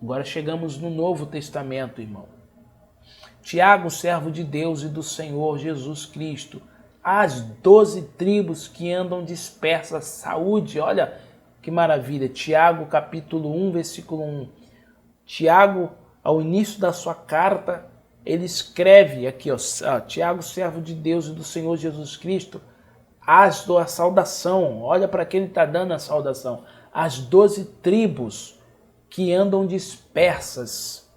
Agora chegamos no Novo Testamento, irmão. Tiago, servo de Deus e do Senhor Jesus Cristo, as 12 tribos que andam dispersas, saúde, olha que maravilha. Tiago, capítulo 1, versículo 1. Tiago, ao início da sua carta, ele escreve aqui, ó, Tiago, servo de Deus e do Senhor Jesus Cristo, a saudação, olha para quem ele está dando a saudação, as 12 tribos que andam dispersas.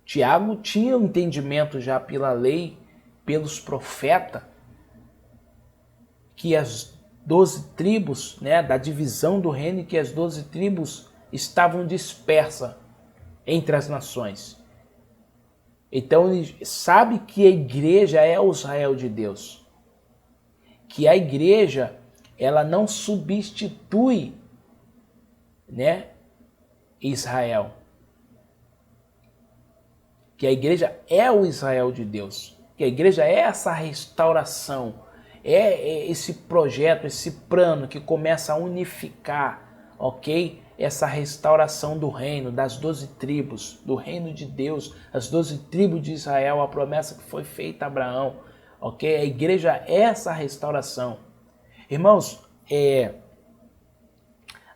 Tiago tinha um entendimento já pela lei, pelos profetas, que as 12 tribos, né, da divisão do reino, que as 12 tribos estavam dispersas entre as nações. Então ele sabe que a igreja é o Israel de Deus. Que a igreja, ela não substitui, né, Israel. Que a igreja é o Israel de Deus. Que a igreja é essa restauração, é esse projeto, esse plano que começa a unificar, ok? Essa restauração do reino, das 12 tribos, do reino de Deus, as 12 tribos de Israel, a promessa que foi feita a Abraão, ok? A igreja é essa restauração. Irmãos,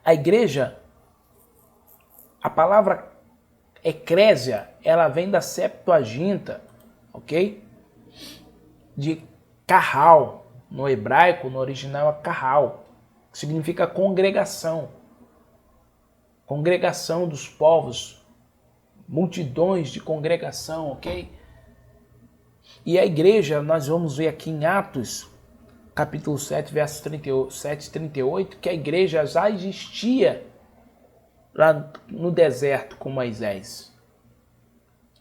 a igreja, a palavra eclésia, ela vem da Septuaginta, ok? De carral, no hebraico, no original é carral, que significa congregação. Congregação dos povos, multidões de congregação, ok? E a igreja, nós vamos ver aqui em Atos, capítulo 7, verso 37 e 38, que a igreja já existia lá no deserto com Moisés.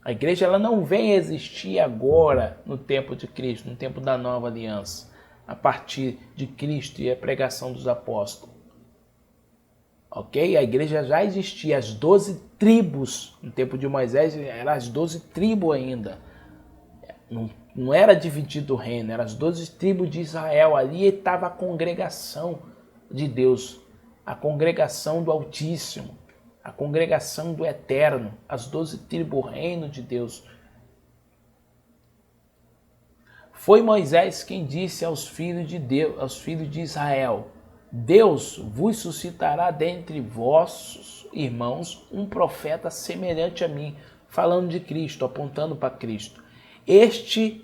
A igreja, ela não vem existir agora no tempo de Cristo, no tempo da nova aliança, a partir de Cristo e a pregação dos apóstolos. Ok? A igreja já existia, as 12 tribos, no tempo de Moisés, eram as 12 tribos ainda. Não era dividido o reino, eram as 12 tribos de Israel. Ali estava a congregação de Deus, a congregação do Altíssimo, a congregação do Eterno, as 12 tribos, o reino de Deus. Foi Moisés quem disse aos filhos de Deus, aos filhos de Israel: Deus vos suscitará dentre vossos irmãos um profeta semelhante a mim, falando de Cristo, apontando para Cristo. Este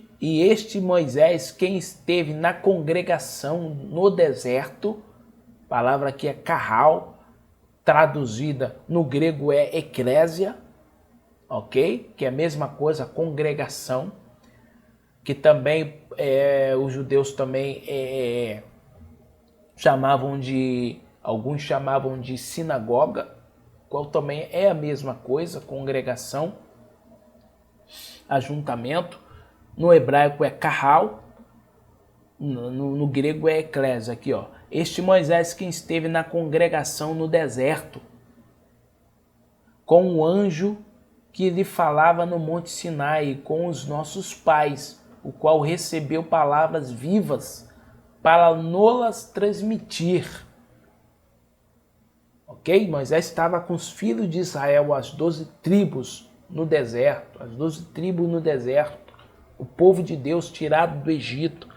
Moisés, quem esteve na congregação no deserto, palavra aqui é carral, traduzida no grego é eclésia, ok? Que é a mesma coisa, congregação, que também os judeus também alguns chamavam de sinagoga, qual também é a mesma coisa, congregação, ajuntamento. No hebraico é carral, no grego é eclésia, aqui ó. Este Moisés quem esteve na congregação no deserto, com o anjo que lhe falava no monte Sinai, com os nossos pais, o qual recebeu palavras vivas para nolas transmitir. Ok? Moisés estava com os filhos de Israel, as 12 tribos no deserto, as 12 tribos no deserto, o povo de Deus tirado do Egito,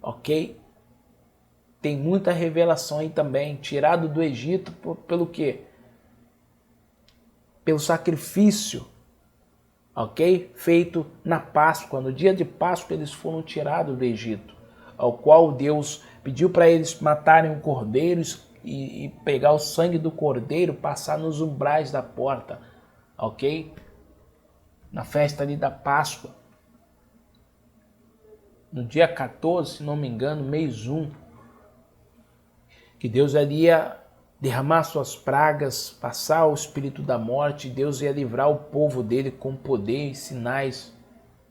ok? Tem muita revelação aí também, tirado do Egito pelo quê? Pelo sacrifício, ok? Feito na Páscoa, no dia de Páscoa eles foram tirados do Egito, ao qual Deus pediu para eles matarem o cordeiro e pegar o sangue do cordeiro, passar nos umbrais da porta, ok? Na festa ali da Páscoa. No dia 14, se não me engano, mês 1, que Deus ia derramar suas pragas, passar o espírito da morte, Deus ia livrar o povo dele com poder e sinais,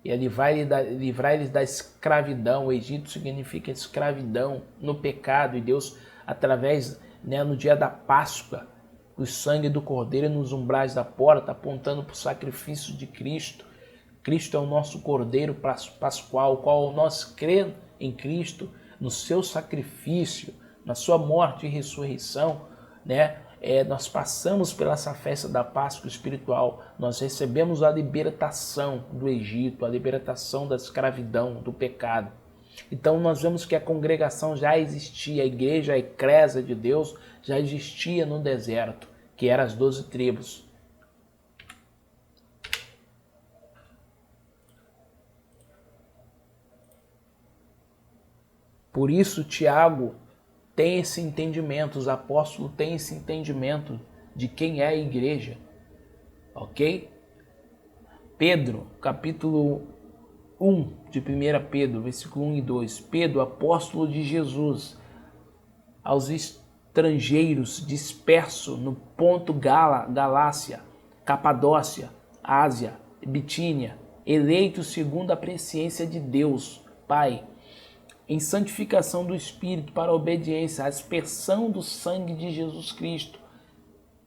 ia livrar eles da escravidão. O Egito significa escravidão no pecado, e Deus, através, no dia da Páscoa, o sangue do cordeiro nos umbrais da porta, apontando para o sacrifício de Cristo. Cristo é o nosso cordeiro pascual, qual nós cremos em Cristo, no seu sacrifício, na sua morte e ressurreição, nós passamos pela essa festa da Páscoa espiritual, nós recebemos a libertação do Egito, a libertação da escravidão, do pecado. Então nós vemos que a congregação já existia, a igreja, a eclésia de Deus já existia no deserto, que eram as 12 tribos. Por isso Tiago tem esse entendimento, os apóstolos têm esse entendimento de quem é a igreja, ok? Pedro, capítulo 1 de 1 Pedro, versículo 1 e 2. Pedro, apóstolo de Jesus, aos estrangeiros dispersos no Ponto, Galácia, Capadócia, Ásia, Bitínia, eleitos segundo a presciência de Deus, Pai, em santificação do Espírito para a obediência, a aspersão do sangue de Jesus Cristo.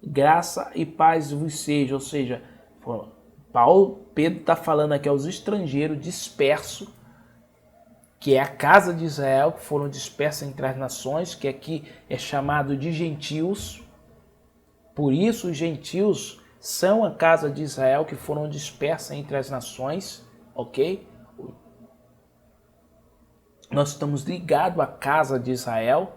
Graça e paz vos seja. Ou seja, Pedro está falando aqui aos estrangeiros dispersos, que é a casa de Israel, que foram dispersas entre as nações, que aqui é chamado de gentios. Por isso os gentios são a casa de Israel, que foram dispersas entre as nações, ok? Nós estamos ligados à casa de Israel,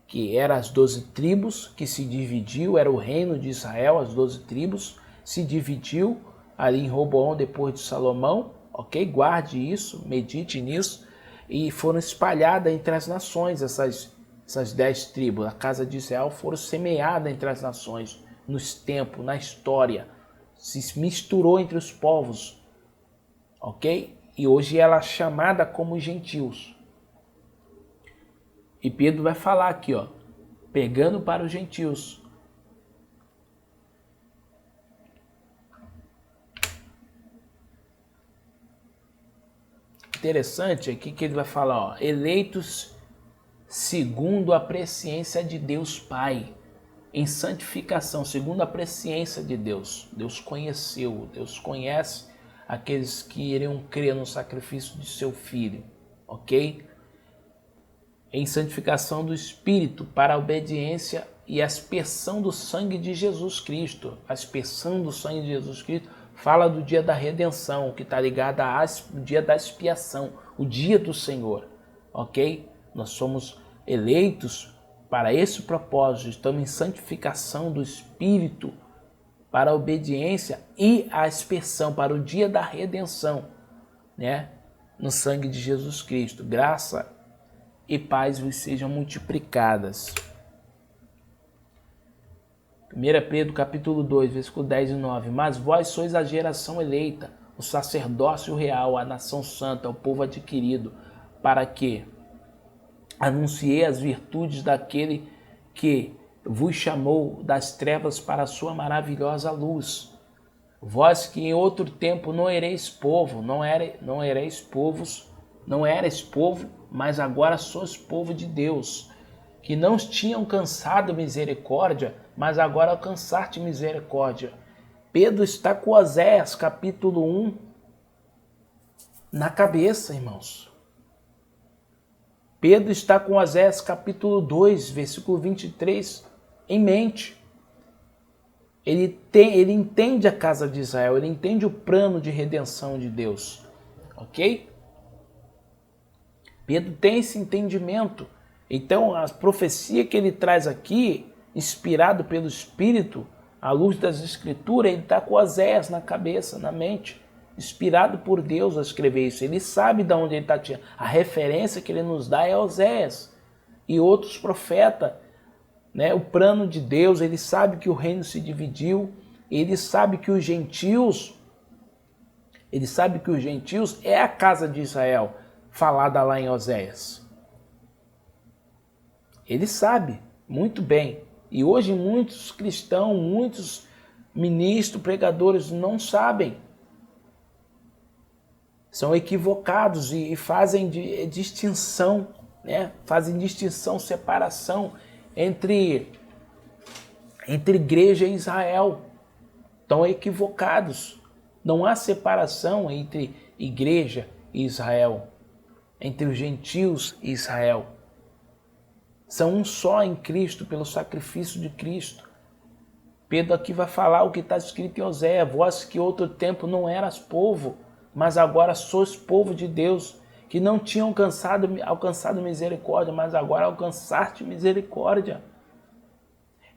que era as 12 tribos, que se dividiu, era o reino de Israel, as 12 tribos, se dividiu ali em Roboão depois de Salomão, ok? Guarde isso, medite nisso, e foram espalhadas entre as nações, essas 10 tribos, a casa de Israel foram semeadas entre as nações, nos tempos, na história, se misturou entre os povos, ok? E hoje ela é chamada como gentios. E Pedro vai falar aqui, ó, pegando para os gentios. Interessante aqui que ele vai falar, ó, eleitos segundo a presciência de Deus Pai, em santificação, segundo a presciência de Deus. Deus conheceu, Deus conhece aqueles que iriam crer no sacrifício de seu Filho, ok? Em santificação do Espírito para a obediência e a aspersão do sangue de Jesus Cristo. A aspersão do sangue de Jesus Cristo fala do dia da redenção, que está ligado ao dia da expiação, o dia do Senhor, ok? Nós somos eleitos para esse propósito, estamos em santificação do Espírito para a obediência e a aspersão, para o dia da redenção, né? No sangue de Jesus Cristo. Graça e paz vos sejam multiplicadas. 1 Pedro capítulo 2, versículo 10 e 9. Mas vós sois a geração eleita, o sacerdócio real, a nação santa, o povo adquirido, para que anunciei as virtudes daquele que vos chamou das trevas para a sua maravilhosa luz. Vós que em outro tempo não erais povo, não erais povo, mas agora sois povo de Deus, que não tinham cansado misericórdia, mas agora alcançaste misericórdia. Pedro está com Oséias, capítulo 1, na cabeça, irmãos. Pedro está com Oséias, capítulo 2, versículo 23, em mente. Ele entende a casa de Israel, ele entende o plano de redenção de Deus, ok? Pedro tem esse entendimento. Então a profecia que ele traz aqui, inspirado pelo Espírito, à luz das Escrituras, ele está com Oséias na cabeça, na mente, inspirado por Deus a escrever isso. Ele sabe de onde ele está tirando. A referência que ele nos dá é Oséias e outros profetas, né? O plano de Deus, ele sabe que o reino se dividiu, ele sabe que os gentios é a casa de Israel, falada lá em Oséias. Ele sabe muito bem. E hoje muitos cristãos, muitos ministros, pregadores não sabem. São equivocados e fazem distinção, né? Fazem distinção, separação entre igreja e Israel. Estão equivocados. Não há separação entre igreja e Israel, entre os gentios e Israel. são um só em Cristo, pelo sacrifício de Cristo. Pedro aqui vai falar o que está escrito em Oséias: vós que outro tempo não eras povo, mas agora sois povo de Deus, que não tinham alcançado misericórdia, mas agora alcançaste misericórdia.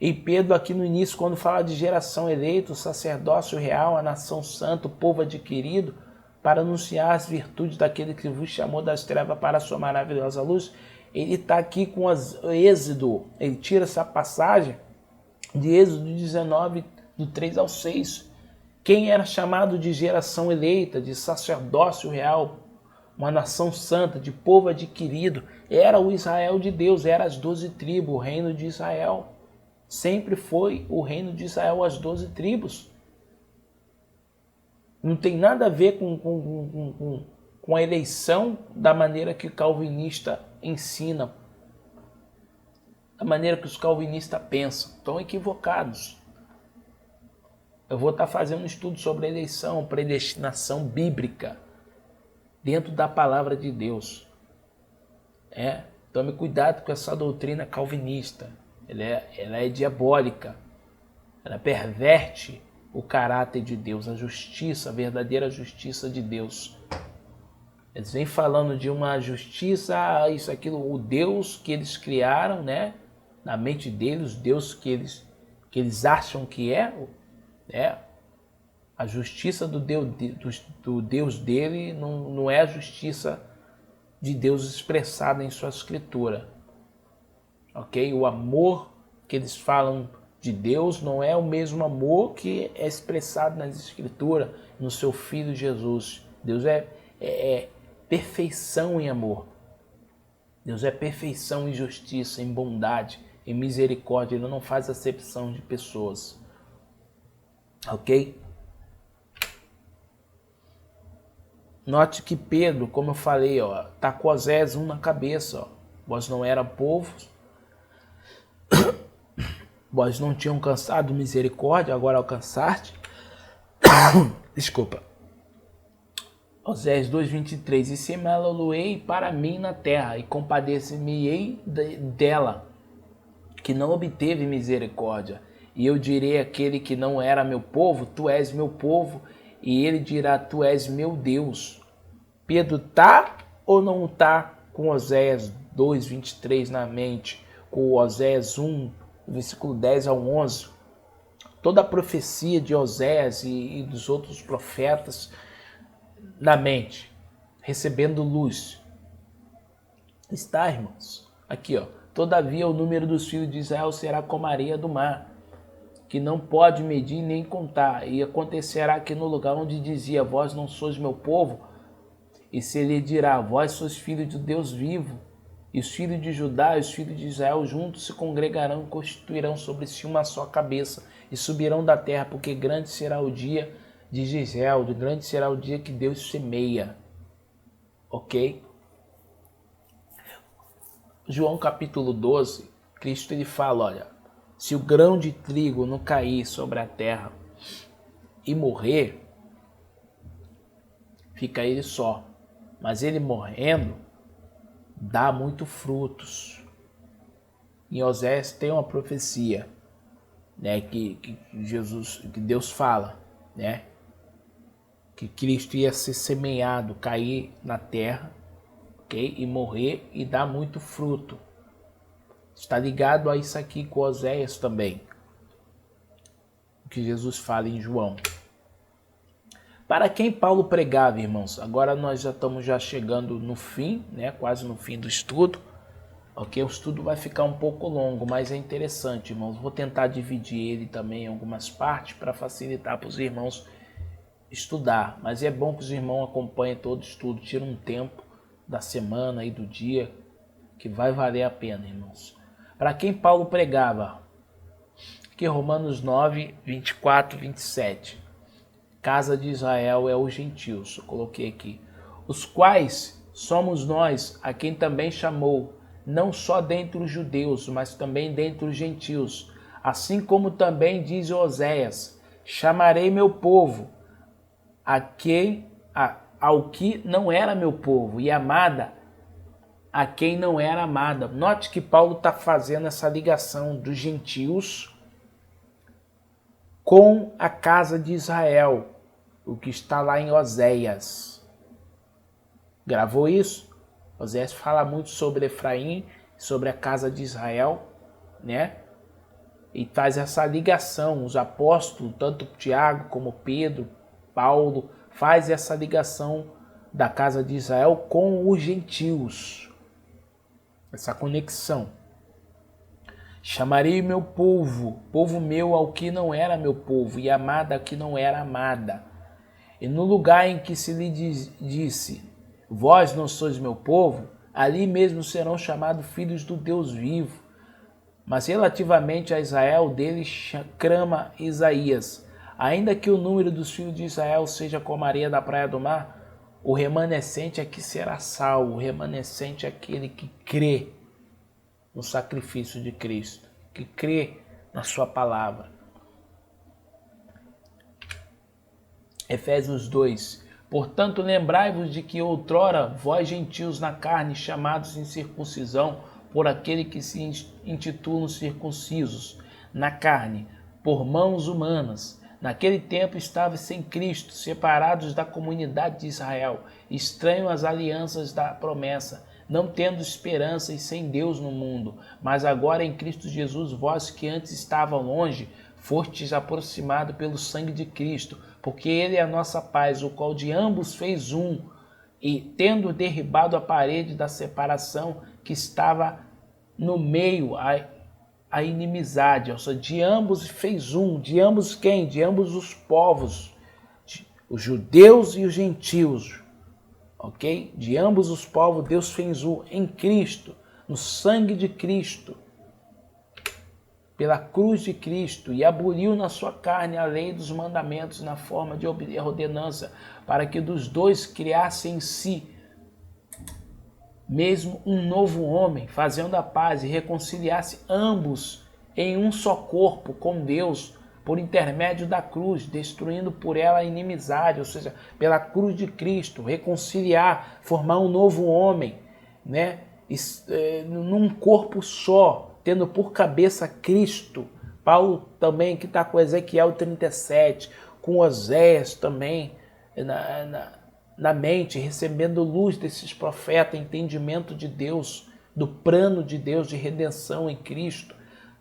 E Pedro aqui no início, quando fala de geração eleita, o sacerdócio real, a nação santa, o povo adquirido, para anunciar as virtudes daquele que vos chamou das trevas para a sua maravilhosa luz, ele está aqui com Êxodo, ele tira essa passagem de Êxodo 19, do 3 ao 6. Quem era chamado de geração eleita, de sacerdócio real, uma nação santa, de povo adquirido, era o Israel de Deus, era as 12 tribos, o reino de Israel. Sempre foi o reino de Israel, as 12 tribos. Não tem nada a ver com a eleição da maneira que o calvinista ensina, da maneira que os calvinistas pensam. Estão equivocados. Eu vou estar fazendo um estudo sobre eleição, predestinação bíblica, dentro da palavra de Deus. Tome cuidado com essa doutrina calvinista. Ela é diabólica. Ela perverte o caráter de Deus, a justiça, a verdadeira justiça de Deus. Eles vêm falando de uma justiça, isso, aquilo, o Deus que eles criaram, né? Na mente deles, o Deus que eles acham que a justiça do Deus dele não é a justiça de Deus expressada em sua escritura. Ok? O amor que eles falam de Deus não é o mesmo amor que é expressado nas escrituras, no seu Filho Jesus. Deus é perfeição em amor. Deus é perfeição em justiça, em bondade, em misericórdia. Ele não faz acepção de pessoas. Ok? Note que Pedro, como eu falei, tá com Oséias 1 na cabeça. Vós não eram povos, vós não tinham alcançado misericórdia, agora alcançaste. Desculpa. Oséias 2:23. E semá-la-ei para mim na terra, e compadecer-me-ei dela, que não obteve misericórdia. E eu direi àquele que não era meu povo: tu és meu povo. E ele dirá: tu és meu Deus. Pedro tá ou não tá com Oséias 2:23 na mente? Com Oséias 1, versículo 10 ao 11? Toda a profecia de Oséias e dos outros profetas na mente, recebendo luz. Está, irmãos? Aqui, todavia o número dos filhos de Israel será como a areia do mar, que não pode medir nem contar. E acontecerá que no lugar onde dizia: vós não sois meu povo, e se ele dirá: vós sois filhos de Deus vivo, e os filhos de Judá e os filhos de Israel juntos se congregarão e constituirão sobre si uma só cabeça, e subirão da terra, porque grande será o dia de Gisel, grande será o dia que Deus semeia. Ok? João capítulo 12, Cristo ele fala: olha, se o grão de trigo não cair sobre a terra e morrer, fica ele só. Mas ele morrendo, dá muito frutos. Em Oséias tem uma profecia, né, que Deus fala, né, que Cristo ia ser semeado, cair na terra, ok, e morrer e dar muito fruto. Está ligado a isso aqui com Oséias também, o que Jesus fala em João. Para quem Paulo pregava, irmãos? Agora nós já estamos chegando no fim, né? Quase no fim do estudo. Ok? O estudo vai ficar um pouco longo, mas é interessante, irmãos. Vou tentar dividir ele também em algumas partes para facilitar para os irmãos estudar. Mas é bom que os irmãos acompanhem todo o estudo. Tira um tempo da semana e do dia que vai valer a pena, irmãos. Para quem Paulo pregava? Aqui Romanos 9, 24, 27. Casa de Israel é os gentios, eu coloquei aqui, os quais somos nós, a quem também chamou, não só dentre os judeus, mas também dentre os gentios, assim como também diz Oséias: chamarei meu povo, ao que não era meu povo, e amada a quem não era amada. Note que Paulo está fazendo essa ligação dos gentios com a casa de Israel, o que está lá em Oséias. Gravou isso? Oséias fala muito sobre Efraim, sobre a casa de Israel, né? E faz essa ligação. Os apóstolos, tanto Tiago como Pedro, Paulo, faz essa ligação da casa de Israel com os gentios. Essa conexão. Chamarei meu povo, povo meu ao que não era meu povo, e amada ao que não era amada. E no lugar em que se lhe disse, vós não sois meu povo, ali mesmo serão chamados filhos do Deus vivo. Mas relativamente a Israel, dele clama Isaías, ainda que o número dos filhos de Israel seja como a areia da praia do mar, o remanescente é que será salvo, o remanescente é aquele que crê no sacrifício de Cristo, que crê na sua palavra. Efésios 2. Portanto, lembrai-vos de que outrora vós gentios na carne, chamados em circuncisão, por aquele que se intitulam circuncisos, na carne, por mãos humanas. Naquele tempo estavais sem Cristo, separados da comunidade de Israel, estranhos às alianças da promessa, não tendo esperança e sem Deus no mundo. Mas agora em Cristo Jesus, vós que antes estavam longe, fostes aproximados pelo sangue de Cristo, porque ele é a nossa paz, o qual de ambos fez um, e tendo derribado a parede da separação que estava no meio, a inimizade, ou seja, de ambos fez um, de ambos quem? De ambos os povos, os judeus e os gentios, ok? De ambos os povos Deus fez um em Cristo, no sangue de Cristo, pela cruz de Cristo, e aboliu na sua carne a lei dos mandamentos na forma de ordenança, para que dos dois criasse em si mesmo um novo homem, fazendo a paz e reconciliasse ambos em um só corpo com Deus, por intermédio da cruz, destruindo por ela a inimizade, ou seja, pela cruz de Cristo, reconciliar, formar um novo homem, né? Num corpo só, tendo por cabeça Cristo. Paulo também, que está com Ezequiel 37, com Oséias também na mente, recebendo luz desses profetas, entendimento de Deus, do plano de Deus de redenção em Cristo,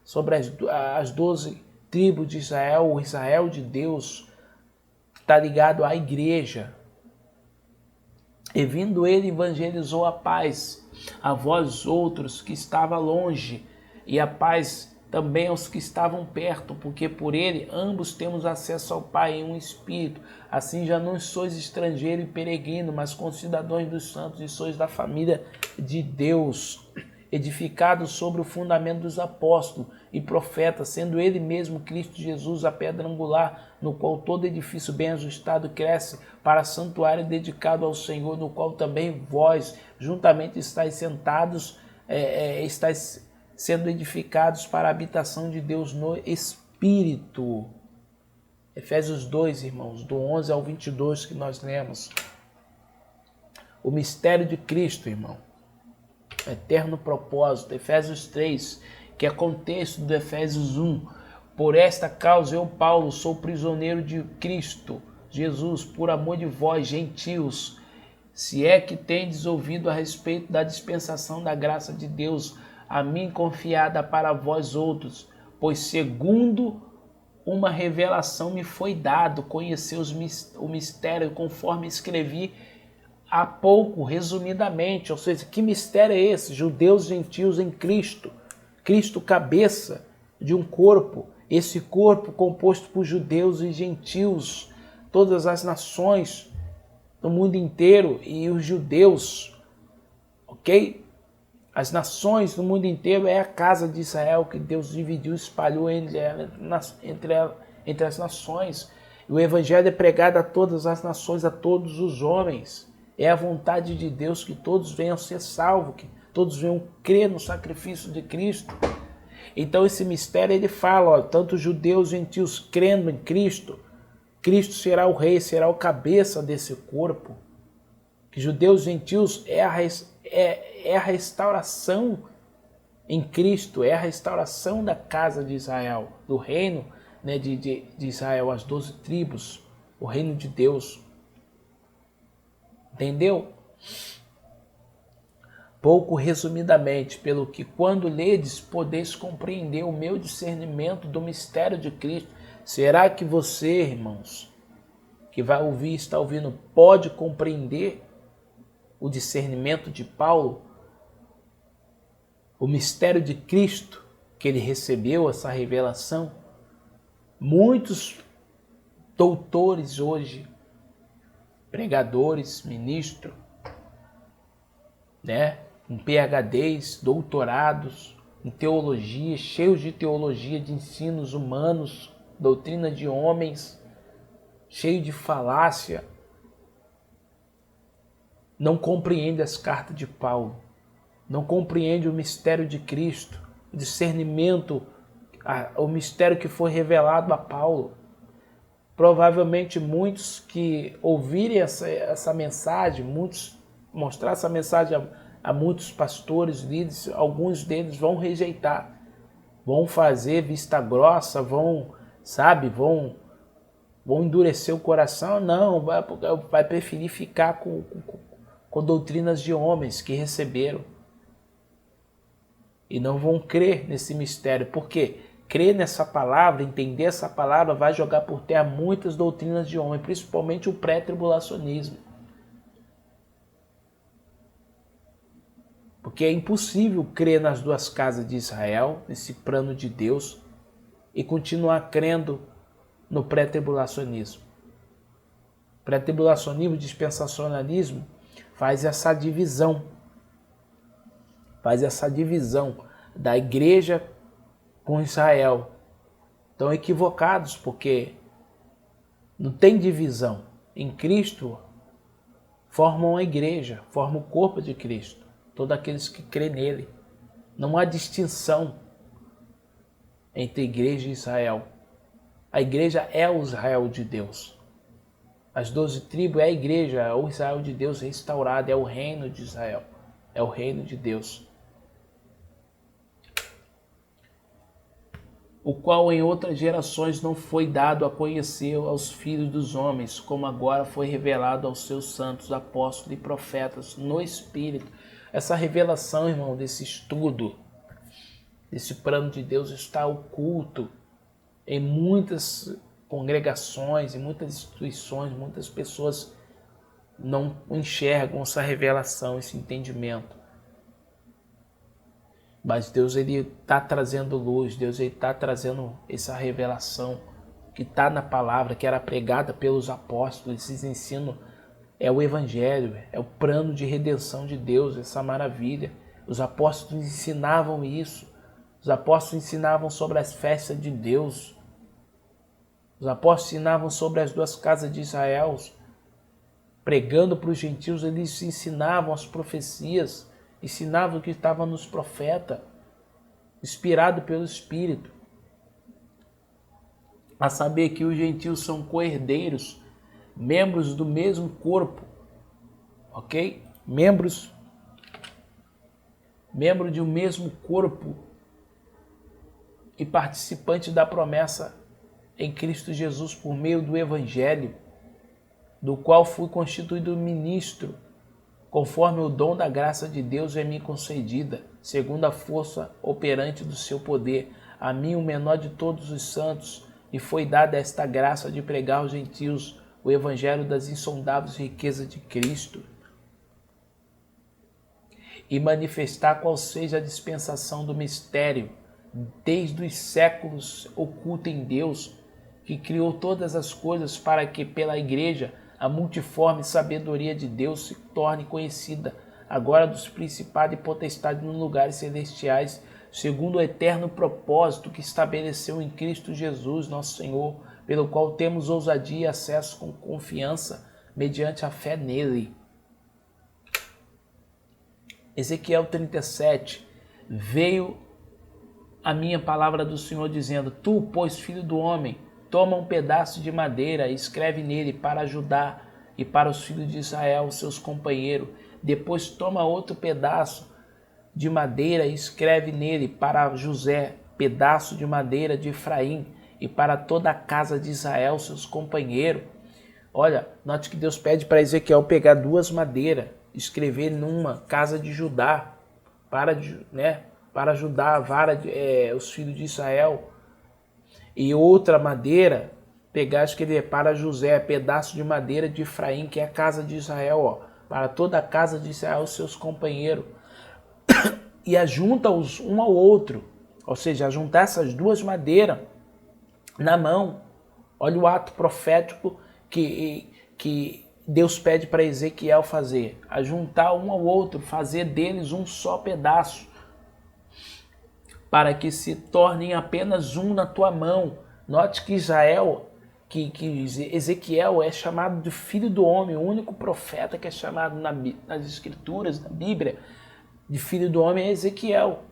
sobre as 12 tribos de Israel, o Israel de Deus, está ligado à igreja. E vindo ele, evangelizou a paz a vós outros que estavam longe, e a paz também aos que estavam perto, porque por ele ambos temos acesso ao Pai em um Espírito. Assim já não sois estrangeiro e peregrino, mas concidadãos dos santos, e sois da família de Deus, edificados sobre o fundamento dos apóstolos e profetas, sendo ele mesmo Cristo Jesus a pedra angular, no qual todo edifício bem ajustado cresce para santuário dedicado ao Senhor, no qual também vós juntamente estáis sentados, estáis sendo edificados para a habitação de Deus no Espírito. Efésios 2, irmãos, do 11 ao 22 que nós lemos. O mistério de Cristo, irmão. Eterno propósito. Efésios 3, que é contexto do Efésios 1. Por esta causa eu, Paulo, sou prisioneiro de Cristo Jesus, por amor de vós, gentios, se é que tendes ouvido a respeito da dispensação da graça de Deus, a mim confiada para vós outros, pois segundo uma revelação me foi dado conhecer o mistério, conforme escrevi há pouco, resumidamente. Ou seja, que mistério é esse? Judeus e gentios em Cristo. Cristo cabeça de um corpo, esse corpo composto por judeus e gentios, todas as nações do mundo inteiro e os judeus, ok? As nações do mundo inteiro é a casa de Israel que Deus dividiu, espalhou entre as nações. E o evangelho é pregado a todas as nações, a todos os homens. É a vontade de Deus que todos venham ser salvos, que todos venham crer no sacrifício de Cristo. Então esse mistério ele fala, ó, tanto judeus e gentios crendo em Cristo, Cristo será o rei, será o cabeça desse corpo. Que judeus e gentios é é a restauração em Cristo, é a restauração da casa de Israel, do reino, né, de Israel, as 12 tribos, o reino de Deus. Entendeu? Pouco resumidamente, pelo que quando ledes, podeis compreender o meu discernimento do mistério de Cristo. Será que você, irmãos, que vai ouvir, está ouvindo, pode compreender o discernimento de Paulo? O mistério de Cristo, que ele recebeu, essa revelação? Muitos doutores hoje, pregadores, ministros, né, com PhDs, doutorados em teologia, cheios de teologia, de ensinos humanos, doutrina de homens, cheio de falácia, não compreende as cartas de Paulo, não compreende o mistério de Cristo, o discernimento, o mistério que foi revelado a Paulo. Provavelmente muitos que ouvirem essa mensagem, muitos mostrar essa mensagem a muitos pastores, líderes, alguns deles vão rejeitar, vão fazer vista grossa, vão endurecer o coração. Não, vai preferir ficar com doutrinas de homens que receberam e não vão crer nesse mistério. Por quê? Crer nessa palavra, entender essa palavra, vai jogar por terra muitas doutrinas de homem, principalmente o pré-tribulacionismo. Porque é impossível crer nas duas casas de Israel, nesse plano de Deus, e continuar crendo no pré-tribulacionismo. Pré-tribulacionismo, dispensacionalismo, faz essa divisão da igreja com Israel. Estão equivocados, porque não tem divisão. Em Cristo formam a igreja, formam o corpo de Cristo, todos aqueles que crêem nele. Não há distinção entre igreja e Israel. A igreja é o Israel de Deus. As 12 tribos é a igreja, é o Israel de Deus restaurado, é o reino de Israel, é o reino de Deus. O qual em outras gerações não foi dado a conhecer aos filhos dos homens, como agora foi revelado aos seus santos apóstolos e profetas no Espírito. Essa revelação, irmão, desse estudo, desse plano de Deus está oculto em muitas congregações, em muitas instituições. Muitas pessoas não enxergam essa revelação, esse entendimento. Mas Deus está trazendo luz, Deus está trazendo essa revelação que está na palavra, que era pregada pelos apóstolos. Esse ensino é o evangelho, é o plano de redenção de Deus, essa maravilha. Os apóstolos ensinavam isso. Os apóstolos ensinavam sobre as festas de Deus. Os apóstolos ensinavam sobre as duas casas de Israel. Pregando para os gentios, eles ensinavam as profecias, ensinavam o que estava nos profetas, inspirado pelo Espírito. A saber que os gentios são co-herdeiros, membros do mesmo corpo, ok? Membro de um mesmo corpo e participante da promessa em Cristo Jesus por meio do Evangelho, do qual fui constituído ministro, conforme o dom da graça de Deus é me concedida, segundo a força operante do seu poder. A mim, o menor de todos os santos, e foi dada esta graça de pregar aos gentios o evangelho das insondáveis riquezas de Cristo e manifestar qual seja a dispensação do mistério, desde os séculos oculta em Deus, que criou todas as coisas para que, pela igreja, a multiforme sabedoria de Deus se torne conhecida, agora dos principados e potestades nos lugares celestiais, segundo o eterno propósito que estabeleceu em Cristo Jesus, nosso Senhor, pelo qual temos ousadia e acesso com confiança, mediante a fé nele. Ezequiel 37, veio a minha palavra do Senhor dizendo: Tu, pois, filho do homem, toma um pedaço de madeira e escreve nele para ajudar e para os filhos de Israel, seus companheiros. Depois toma outro pedaço de madeira e escreve nele para José, pedaço de madeira de Efraim, e para toda a casa de Israel, seus companheiros. Olha, note que Deus pede para Ezequiel pegar 2 madeiras, escrever numa casa de Judá, para ajudar a vara os filhos de Israel. E outra madeira, pegar, escrever para José, pedaço de madeira de Efraim, que é a casa de Israel, ó, para toda a casa de Israel, seus companheiros. E ajunta-os um ao outro, ou seja, ajuntar essas 2 madeiras na mão. Olha o ato profético que Deus pede para Ezequiel fazer. Ajuntar um ao outro, fazer deles um só pedaço, para que se tornem apenas um na tua mão. Note que Ezequiel é chamado de filho do homem, o único profeta que é chamado nas escrituras, na Bíblia, de filho do homem é Ezequiel,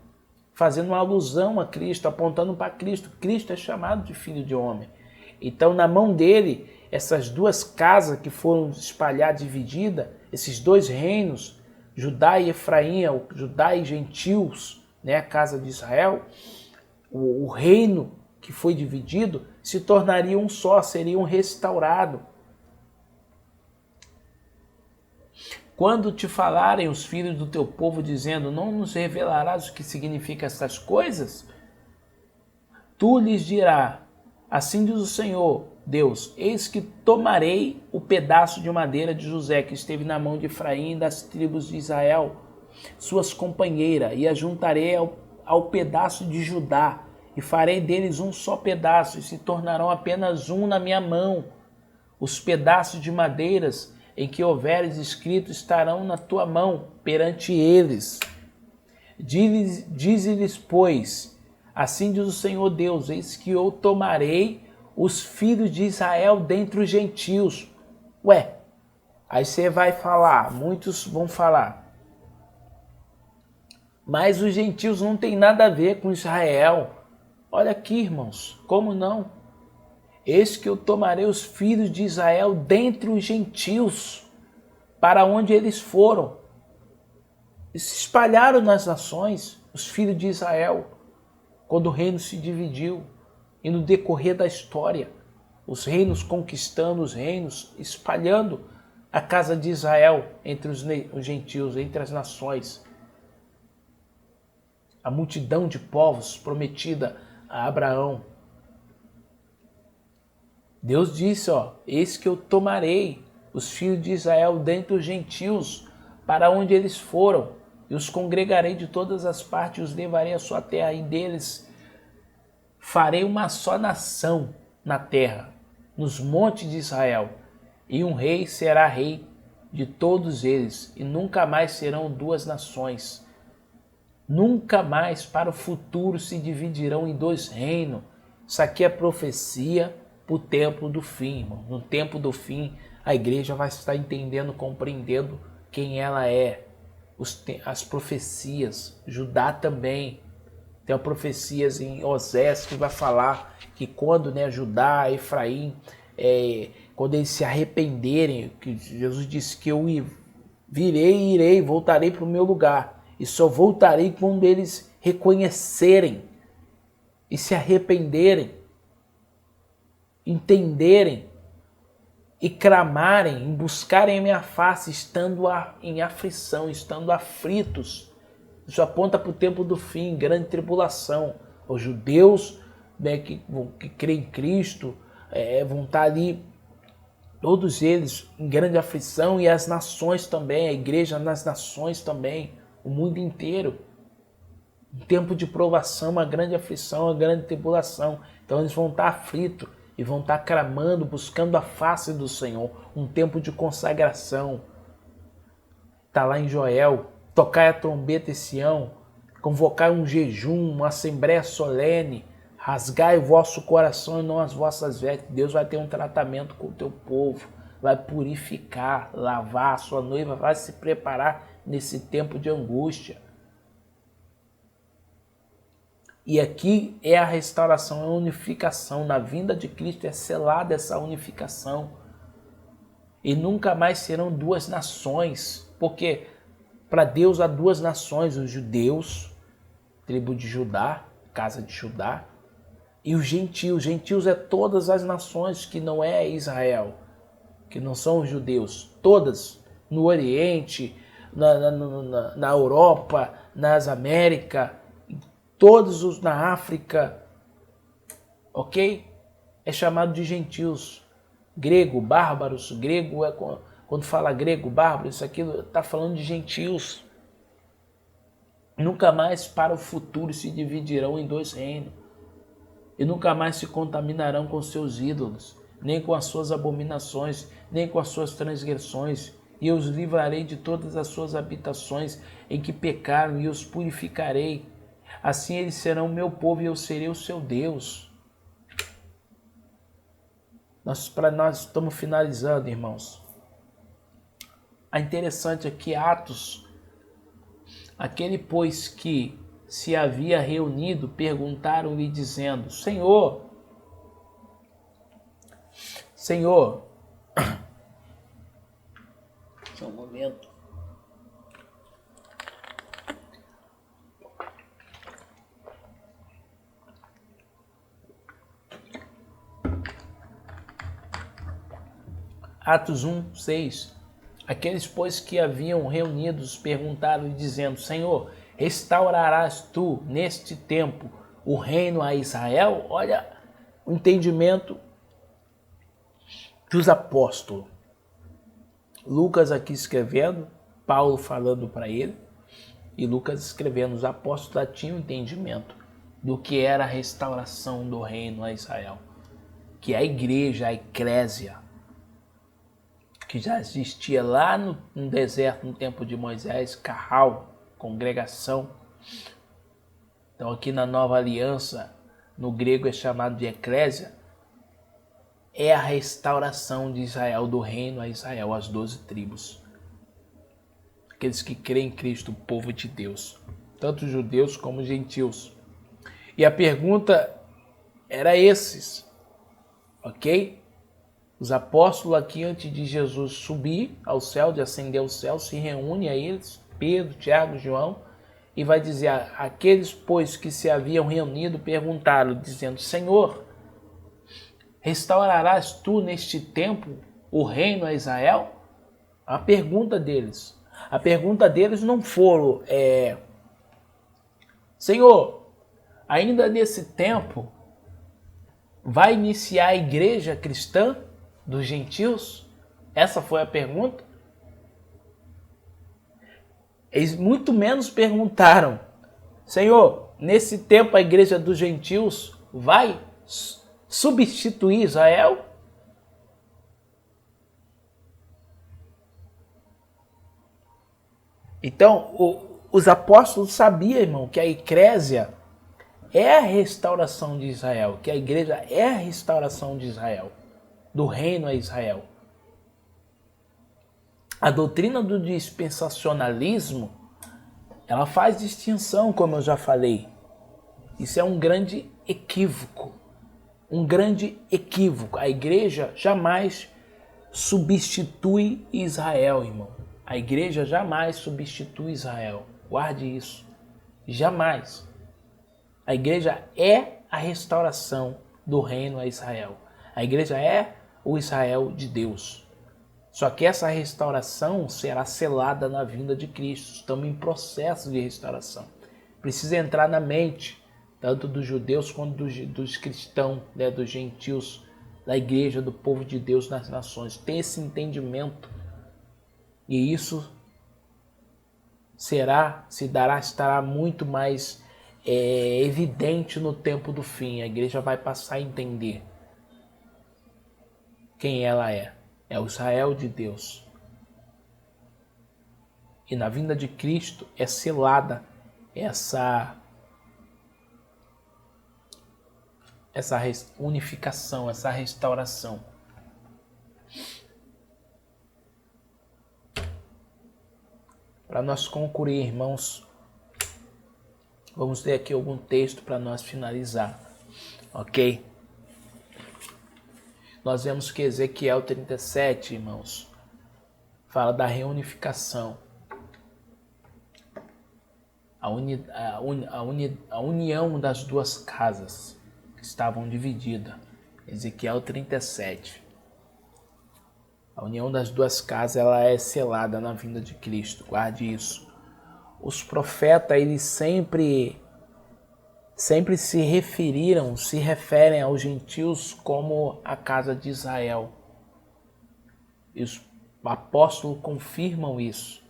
fazendo uma alusão a Cristo, apontando para Cristo. Cristo é chamado de filho de homem. Então, na mão dele, essas 2 casas que foram espalhadas, divididas, esses 2 reinos, Judá e Efraim, Judá e gentios, né, a casa de Israel, o reino que foi dividido se tornaria um só, seria um restaurado. Quando te falarem os filhos do teu povo, dizendo, não nos revelarás o que significam essas coisas? Tu lhes dirás, assim diz o Senhor, Deus, eis que tomarei o pedaço de madeira de José, que esteve na mão de Efraim e das tribos de Israel, suas companheiras, e ajuntarei ao pedaço de Judá, e farei deles um só pedaço, e se tornarão apenas um na minha mão. Os pedaços de madeiras em que houveres escrito estarão na tua mão perante eles. Dize-lhes, pois, assim diz o Senhor Deus, eis que eu tomarei os filhos de Israel dentre os gentios. Ué, aí você vai falar, muitos vão falar, mas os gentios não tem nada a ver com Israel. Olha aqui, irmãos, como não? Eis que eu tomarei os filhos de Israel dentre os gentios, para onde eles foram. E se espalharam nas nações, os filhos de Israel, quando o reino se dividiu. E no decorrer da história, os reinos conquistando os reinos, espalhando a casa de Israel entre os gentios, entre as nações. A multidão de povos prometida a Abraão. Deus disse, eis que eu tomarei os filhos de Israel dentre os gentios, para onde eles foram, e os congregarei de todas as partes, e os levarei à sua terra, e deles farei uma só nação na terra, nos montes de Israel, e um rei será rei de todos eles, e nunca mais serão 2 nações. Nunca mais para o futuro se dividirão em 2 reinos. Isso aqui é profecia para o tempo do fim, irmão. No tempo do fim, a igreja vai estar entendendo, compreendendo quem ela é. As profecias, Judá também. Tem profecias em Osés que vai falar que quando Judá, Efraim, quando eles se arrependerem, que Jesus disse que eu irei, voltarei para o meu lugar. E só voltarei quando eles reconhecerem e se arrependerem, entenderem e clamarem, buscarem a minha face, estando em aflição, estando aflitos. Isso aponta para o tempo do fim, grande tribulação. Os judeus que creem em Cristo vão estar ali, todos eles em grande aflição, e as nações também, a igreja nas nações também, o mundo inteiro. Um tempo de provação, uma grande aflição, uma grande tribulação. Então eles vão estar aflitos e vão estar clamando, buscando a face do Senhor. Um tempo de consagração. Está lá em Joel. Tocai a trombeta em Sião, convocai um jejum, uma assembleia solene, rasgai o vosso coração e não as vossas vestes. Deus vai ter um tratamento com o teu povo, vai purificar, lavar, a sua noiva vai se preparar nesse tempo de angústia. E aqui é a restauração, é a unificação. Na vinda de Cristo é selada essa unificação. e nunca mais serão duas nações, porque para Deus há duas nações, os judeus, tribo de Judá, casa de Judá, e os gentios. Gentios é todas as nações que não é Israel, que não são os judeus, todas, no Oriente, na Europa, nas Américas, todos os na África, ok? É chamado de gentios. Grego, bárbaros, grego é quando fala grego, bárbaro, isso aqui está falando de gentios. Nunca mais para o futuro se dividirão em dois reinos, e nunca mais se contaminarão com seus ídolos, nem com as suas abominações, nem com as suas transgressões, e eu os livrarei de todas as suas habitações em que pecaram, e os purificarei. Assim eles serão meu povo e eu serei o seu Deus. Nós estamos finalizando, irmãos. É interessante aqui, Atos, aquele pois que se havia reunido, perguntaram-lhe dizendo, Senhor, só um momento. Atos 1, 6. Aqueles, pois, que haviam reunidos perguntaram-lhe, dizendo, Senhor, restaurarás tu, neste tempo, o reino a Israel? Olha o entendimento dos apóstolos. Lucas aqui escrevendo, Paulo falando para ele, e Lucas escrevendo. Os apóstolos já tinham entendimento do que era a restauração do reino a Israel, que é a igreja, a eclésia, que já existia lá no deserto, no tempo de Moisés, carral, congregação. Então aqui na nova aliança, no grego é chamado de eclésia, é a restauração de Israel, do reino a Israel, as 12 tribos. Aqueles que creem em Cristo, o povo de Deus, tanto judeus como gentios. E a pergunta era esses, ok? Os apóstolos aqui, antes de Jesus subir ao céu, de ascender ao céu, se reúnem a eles, Pedro, Tiago, João, e vai dizer, aqueles, pois, que se haviam reunido, perguntaram, dizendo, Senhor, restaurarás tu neste tempo o reino a Israel? A pergunta deles. A pergunta deles não foram, Senhor, ainda nesse tempo, vai iniciar a igreja cristã dos gentios? Essa foi a pergunta. Eles muito menos perguntaram, Senhor, nesse tempo a igreja dos gentios vai substituir Israel? Então, os apóstolos sabiam, irmão, que a eclésia é a restauração de Israel, que a igreja é a restauração de Israel, do reino a Israel. A doutrina do dispensacionalismo, ela faz distinção, como eu já falei. Isso é um grande equívoco. Um grande equívoco. A igreja jamais substitui Israel, irmão. A igreja jamais substitui Israel. Guarde isso. Jamais. A igreja é a restauração do reino a Israel. A igreja é o Israel de Deus. Só que essa restauração será selada na vinda de Cristo. Estamos em processo de restauração. Precisa entrar na mente, tanto dos judeus quanto dos cristãos, né, dos gentios, da igreja, do povo de Deus nas nações. Tem esse entendimento. E isso estará muito mais evidente no tempo do fim. A igreja vai passar a entender quem ela é. É o Israel de Deus. E na vinda de Cristo é selada essa unificação, essa restauração. Para nós concluir, irmãos, vamos ler aqui algum texto para nós finalizar, ok? Nós vemos que Ezequiel 37, irmãos, fala da reunificação, a união das duas casas que estavam divididas. Ezequiel 37. A união das duas casas, ela é selada na vinda de Cristo. Guarde isso. Os profetas, eles sempre se referem aos gentios como a casa de Israel. E os apóstolos confirmam isso.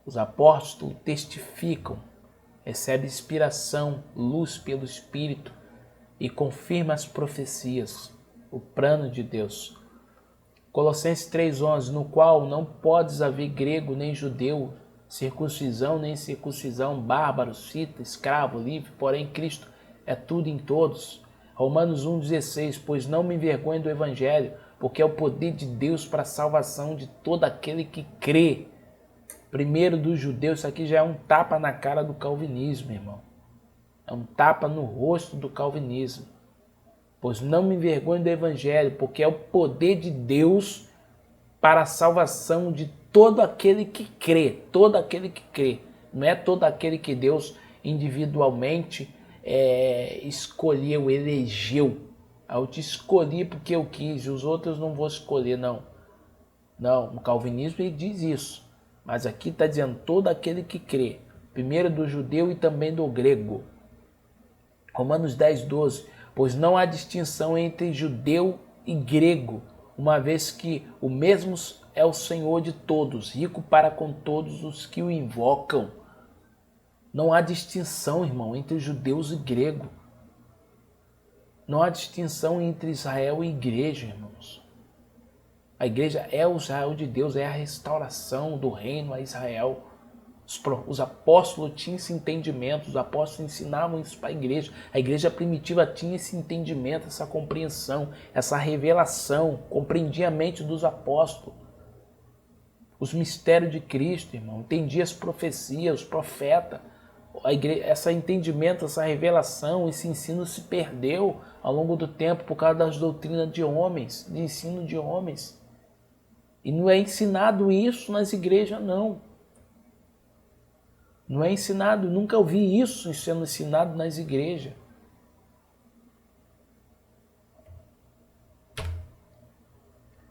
Os apóstolos testificam, recebem inspiração, luz pelo Espírito e confirmam as profecias, o plano de Deus. Colossenses 3,11, no qual não podes haver grego nem judeu, circuncisão nem circuncisão, bárbaro, cita, escravo, livre, porém Cristo é tudo em todos. Romanos 1,16, pois não me envergonho do Evangelho, porque é o poder de Deus para a salvação de todo aquele que crê. Primeiro dos judeus, isso aqui já é um tapa na cara do calvinismo, irmão. É um tapa no rosto do calvinismo. Pois não me envergonho do Evangelho, porque é o poder de Deus para a salvação de todo aquele que crê. Todo aquele que crê. Não é todo aquele que Deus individualmente escolheu, elegeu. Eu te escolhi porque eu quis, os outros não vou escolher, não. Não, o calvinismo ele diz isso. Mas aqui está dizendo todo aquele que crê. Primeiro do judeu e também do grego. Romanos 10,12. Pois não há distinção entre judeu e grego, uma vez que o mesmo é o Senhor de todos, rico para com todos os que o invocam. Não há distinção, irmão, entre judeus e grego. Não há distinção entre Israel e igreja, irmãos. A igreja é o Israel de Deus, é a restauração do reino a Israel. Os apóstolos tinham esse entendimento, os apóstolos ensinavam isso para a igreja primitiva tinha esse entendimento, essa compreensão, essa revelação, compreendia a mente dos apóstolos, os mistérios de Cristo, irmão, entendia as profecias, os profetas, esse entendimento, essa revelação, esse ensino se perdeu ao longo do tempo por causa das doutrinas de homens, de ensino de homens, e não é ensinado isso nas igrejas, não. Não é ensinado, nunca ouvi isso sendo ensinado nas igrejas.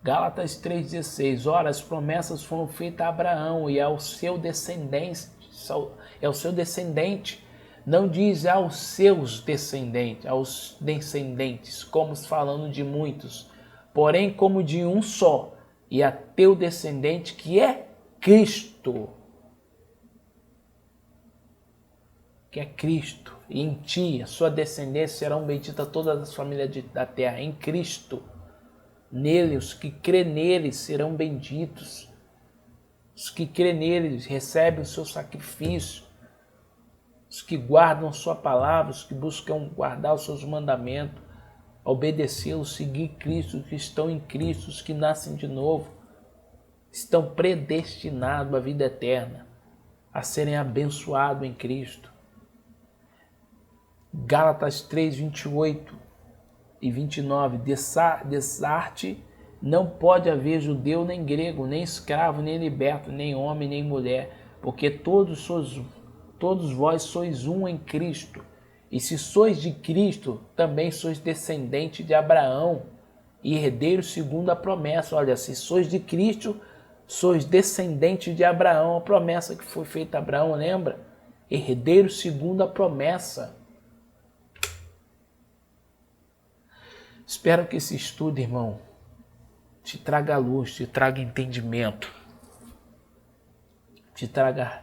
Gálatas 3,16. Ora, as promessas foram feitas a Abraão e ao seu descendente. Não diz aos seus descendentes, como falando de muitos, porém como de um só, e a teu descendente que é Cristo. Que é Cristo, e em ti, a sua descendência, serão benditas todas as famílias da terra, em Cristo. Nele, os que crê nele serão benditos. Os que crê nele recebem o seu sacrifício. Os que guardam sua palavra, os que buscam guardar os seus mandamentos, obedecê-lo, seguir Cristo, os que estão em Cristo, os que nascem de novo, estão predestinados à vida eterna, a serem abençoados em Cristo. Gálatas 3, 28 e 29. Desarte, não pode haver judeu nem grego, nem escravo, nem liberto, nem homem, nem mulher, porque todos vós sois um em Cristo. E se sois de Cristo, também sois descendente de Abraão e herdeiro segundo a promessa. Olha, se sois de Cristo, sois descendente de Abraão, a promessa que foi feita a Abraão, lembra? Herdeiro segundo a promessa. Espero que esse estudo, irmão, te traga luz, te traga entendimento, te traga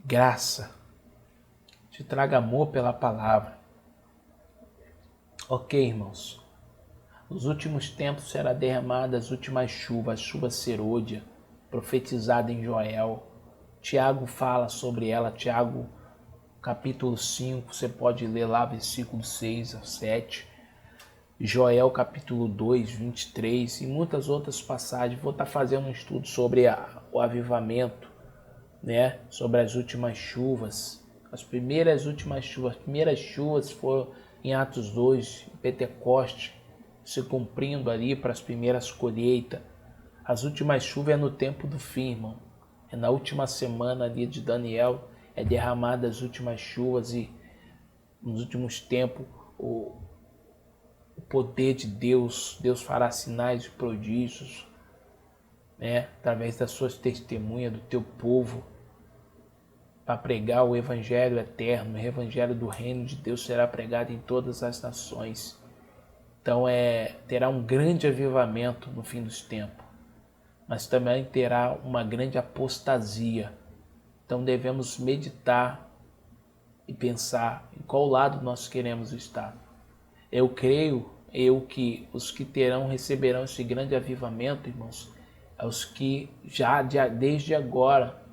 graça, te traga amor pela palavra. Ok, irmãos, nos últimos tempos será derramada as últimas chuvas, a chuva serôdia, profetizada em Joel. Tiago fala sobre ela, Tiago capítulo 5, você pode ler lá, versículo 6 a 7. Joel capítulo 2, 23 e muitas outras passagens. Vou estar fazendo um estudo sobre o avivamento, né? Sobre as últimas chuvas. As primeiras chuvas foram em Atos 2, em Pentecoste. se cumprindo ali para as primeiras colheitas. As últimas chuvas é no tempo do fim, irmão. É na última semana ali de Daniel, é derramada as últimas chuvas e nos últimos tempos o poder de Deus fará sinais e prodígios, né? Através das suas testemunhas, do teu povo, para pregar o evangelho eterno, o evangelho do reino de Deus será pregado em todas as nações. Então terá um grande avivamento no fim dos tempos, mas também terá uma grande apostasia. Então devemos meditar e pensar em qual lado nós queremos estar. Eu creio que os que receberão esse grande avivamento, irmãos, é os que já desde agora,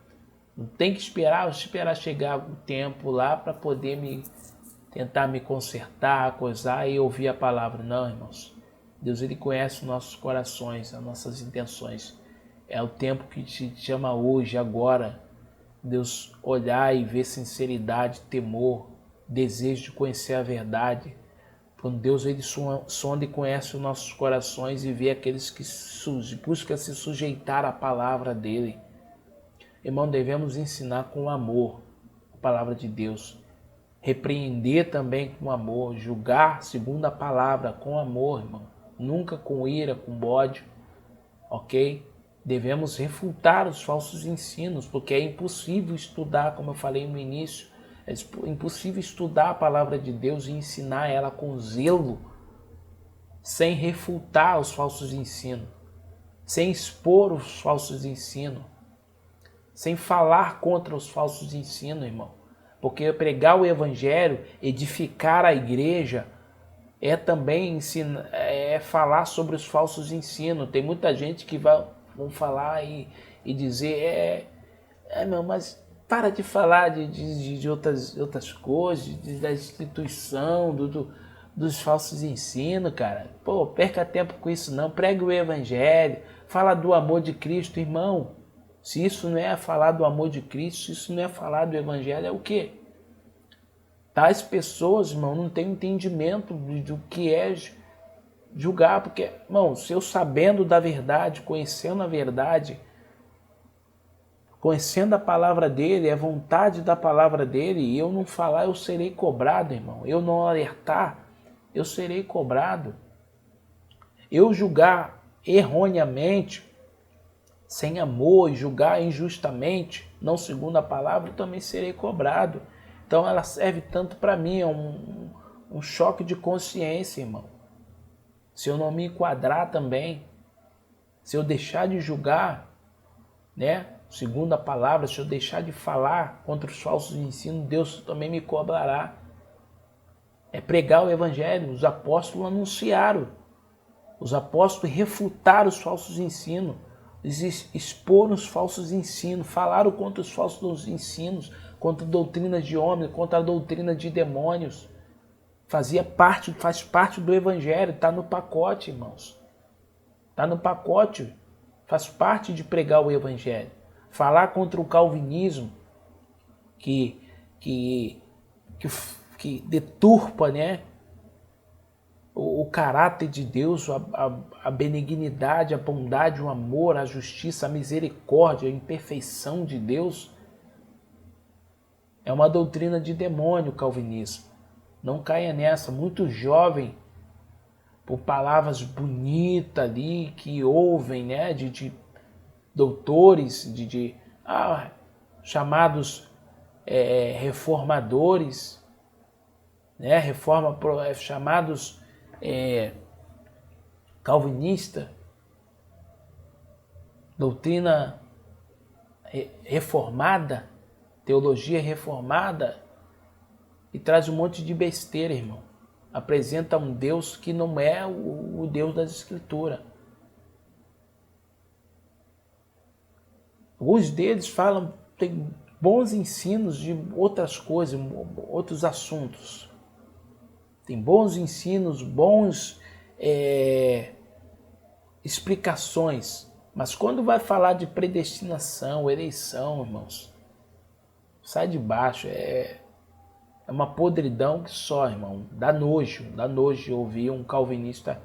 não tem que esperar chegar o tempo lá para poder tentar me consertar, coisar e ouvir a palavra. Não, irmãos. Deus, ele conhece os nossos corações, as nossas intenções. É o tempo que te chama hoje, agora. Deus olhar e ver sinceridade, temor, desejo de conhecer a verdade. Quando Deus ele sonda e conhece os nossos corações e vê aqueles que buscam se sujeitar à palavra dele. Irmão, devemos ensinar com amor a palavra de Deus. Repreender também com amor. Julgar segundo a palavra com amor, irmão. Nunca com ira, com ódio. Ok? Devemos refutar os falsos ensinos, porque é impossível estudar, como eu falei no início, é impossível estudar a palavra de Deus e ensinar ela com zelo, sem refutar os falsos ensinos, sem expor os falsos ensinos, sem falar contra os falsos ensinos, irmão. Porque pregar o evangelho, edificar a igreja, é também falar sobre os falsos ensinos. Tem muita gente que vão falar e dizer, meu, mas para de falar de outras coisas, da instituição, dos falsos ensinos, cara. Pô, perca tempo com isso não. Pregue o evangelho, fala do amor de Cristo, irmão. Se isso não é falar do amor de Cristo, se isso não é falar do evangelho, é o quê? Tais pessoas, irmão, não têm entendimento do que é julgar, porque, irmão, se eu sabendo da verdade, conhecendo a verdade, conhecendo a palavra dele, a vontade da palavra dele, e eu não falar, eu serei cobrado, irmão. Eu não alertar, eu serei cobrado. Eu julgar erroneamente, sem amor, e julgar injustamente, não segundo a palavra, eu também serei cobrado. Então ela serve tanto para mim, é um choque de consciência, irmão. Se eu não me enquadrar também, se eu deixar de julgar, né, segundo a palavra, se eu deixar de falar contra os falsos ensinos, Deus também me cobrará. É pregar o evangelho. Os apóstolos anunciaram, os apóstolos refutaram os falsos ensinos, eles exporam os falsos ensinos, falaram contra os falsos ensinos, contra doutrinas de homens, contra a doutrina de demônios. Faz parte do evangelho, está no pacote, irmãos. Está no pacote, faz parte de pregar o evangelho. Falar contra o calvinismo, que deturpa, né, o caráter de Deus, a benignidade, a bondade, o amor, a justiça, a misericórdia, a imperfeição de Deus. É uma doutrina de demônio o calvinismo. Não caia nessa. Muito jovem, por palavras bonitas ali, que ouvem, né, de doutores, chamados reformadores, né, chamados calvinista, doutrina reformada, teologia reformada, e traz um monte de besteira, irmão. Apresenta um Deus que não é o Deus das Escrituras. Alguns deles tem bons ensinos de outras coisas, outros assuntos. Tem bons ensinos, bons explicações. Mas quando vai falar de predestinação, eleição, irmãos, sai de baixo. É uma podridão que só, irmão. Dá nojo ouvir um calvinista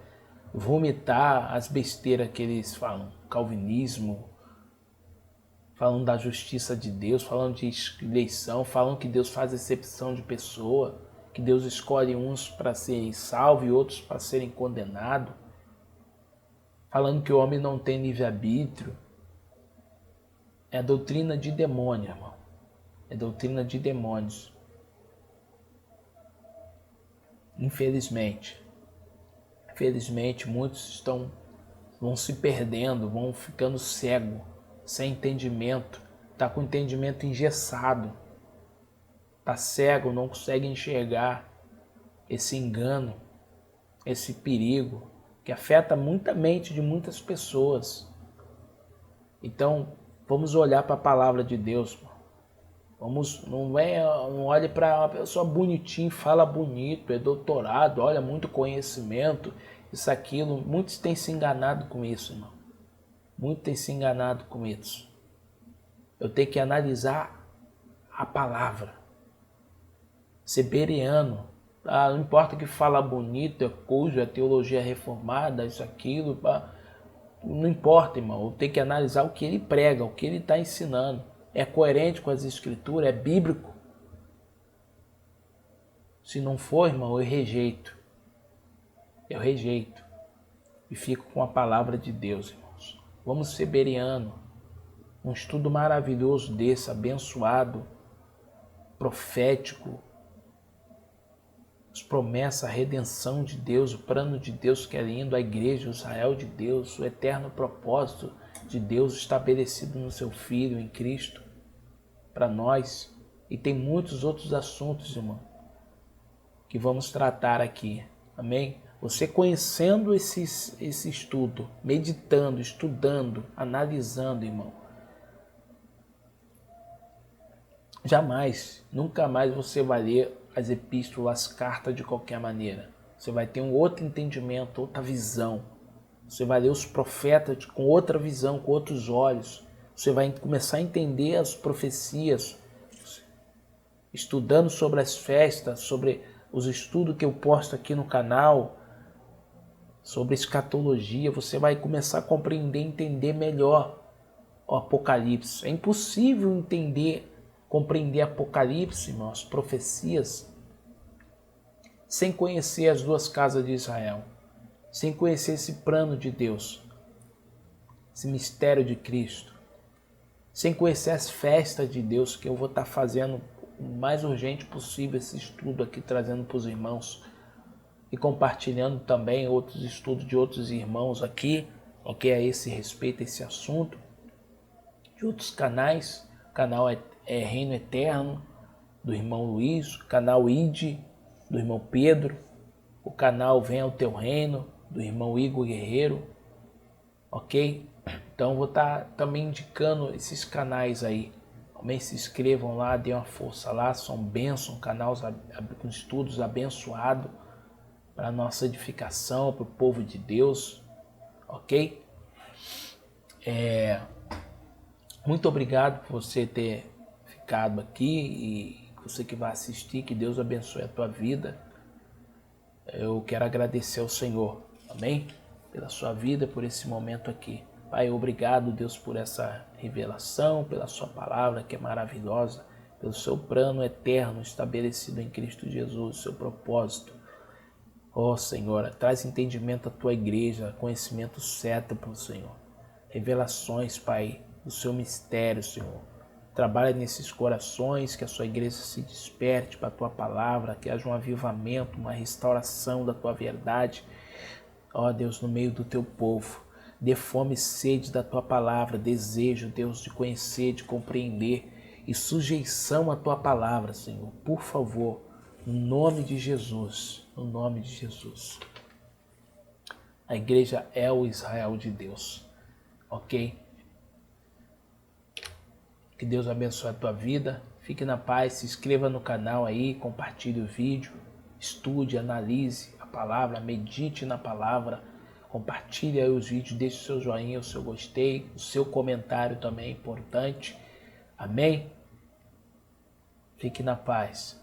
vomitar as besteiras que eles falam, calvinismo, falando da justiça de Deus, falando de eleição, falando que Deus faz exceção de pessoa, que Deus escolhe uns para serem salvos e outros para serem condenados, falando que o homem não tem livre-arbítrio. É a doutrina de demônio, irmão. É doutrina de demônios. Infelizmente, muitos vão se perdendo, vão ficando cegos, sem entendimento, tá com o entendimento engessado, tá cego, não consegue enxergar esse engano, esse perigo que afeta muita mente de muitas pessoas. Então, vamos olhar para a palavra de Deus. Não olhe para uma pessoa bonitinha, fala bonito, é doutorado, olha, muito conhecimento, isso, aquilo. Muitos têm se enganado com isso, irmão. Muitos têm se enganado com isso. Eu tenho que analisar a palavra. Ser bereano. Não importa que fala bonito, é coisa, é teologia reformada, isso, aquilo. Não importa, irmão. Eu tenho que analisar o que ele prega, o que ele está ensinando. É coerente com as escrituras, é bíblico. Se não for, irmão, eu rejeito. Eu rejeito. E fico com a palavra de Deus, irmãos. Vamos ser bereano. Um estudo maravilhoso desse, abençoado, profético. As promessas, a redenção de Deus, o plano de Deus que é lindo, a igreja, o Israel de Deus, o eterno propósito de Deus estabelecido no seu Filho, em Cristo, para nós. E tem muitos outros assuntos, irmão, que vamos tratar aqui. Amém? Você conhecendo esse estudo, meditando, estudando, analisando, irmão, jamais, nunca mais você vai ler as epístolas, as cartas de qualquer maneira. Você vai ter um outro entendimento, outra visão. Você vai ler os profetas com outra visão, com outros olhos. Você vai começar a entender as profecias, estudando sobre as festas, sobre os estudos que eu posto aqui no canal, sobre escatologia. Você vai começar a compreender, entender melhor o Apocalipse. É impossível entender, compreender Apocalipse, irmão, as profecias, sem conhecer as duas casas de Israel, sem conhecer esse plano de Deus, esse mistério de Cristo, sem conhecer as festas de Deus, que eu vou estar fazendo o mais urgente possível esse estudo aqui, trazendo para os irmãos e compartilhando também outros estudos de outros irmãos aqui, ok, a esse respeito, a esse assunto, de outros canais. O canal é Reino Eterno, do irmão Luiz, o canal ID, do irmão Pedro, o canal Venha ao Teu Reino, do irmão Igor Guerreiro, ok? Então vou estar também indicando esses canais aí. Também se inscrevam lá, dê uma força lá, são bênçãos, canais com estudos abençoados para a nossa edificação, para o povo de Deus, ok? Muito obrigado por você ter ficado aqui e você que vai assistir, que Deus abençoe a tua vida. Eu quero agradecer ao Senhor, amém? Pela sua vida, por esse momento aqui. Pai, obrigado, Deus, por essa revelação, pela sua palavra que é maravilhosa, pelo seu plano eterno estabelecido em Cristo Jesus, seu propósito. Ó Senhor, traz entendimento à tua igreja, conhecimento certo para o Senhor. Revelações, Pai, do seu mistério, Senhor. Trabalha nesses corações, que a sua igreja se desperte para a tua palavra, que haja um avivamento, uma restauração da tua verdade. Ó Deus, no meio do teu povo. Dê fome e sede da tua palavra, desejo, Deus, de conhecer, de compreender e sujeição à tua palavra, Senhor. Por favor, no nome de Jesus, no nome de Jesus. A igreja é o Israel de Deus, ok? Que Deus abençoe a tua vida, fique na paz, se inscreva no canal aí, compartilhe o vídeo, estude, analise a palavra, medite na palavra, compartilhe aí os vídeos, deixe o seu joinha, o seu gostei, o seu comentário também é importante, amém? Fique na paz.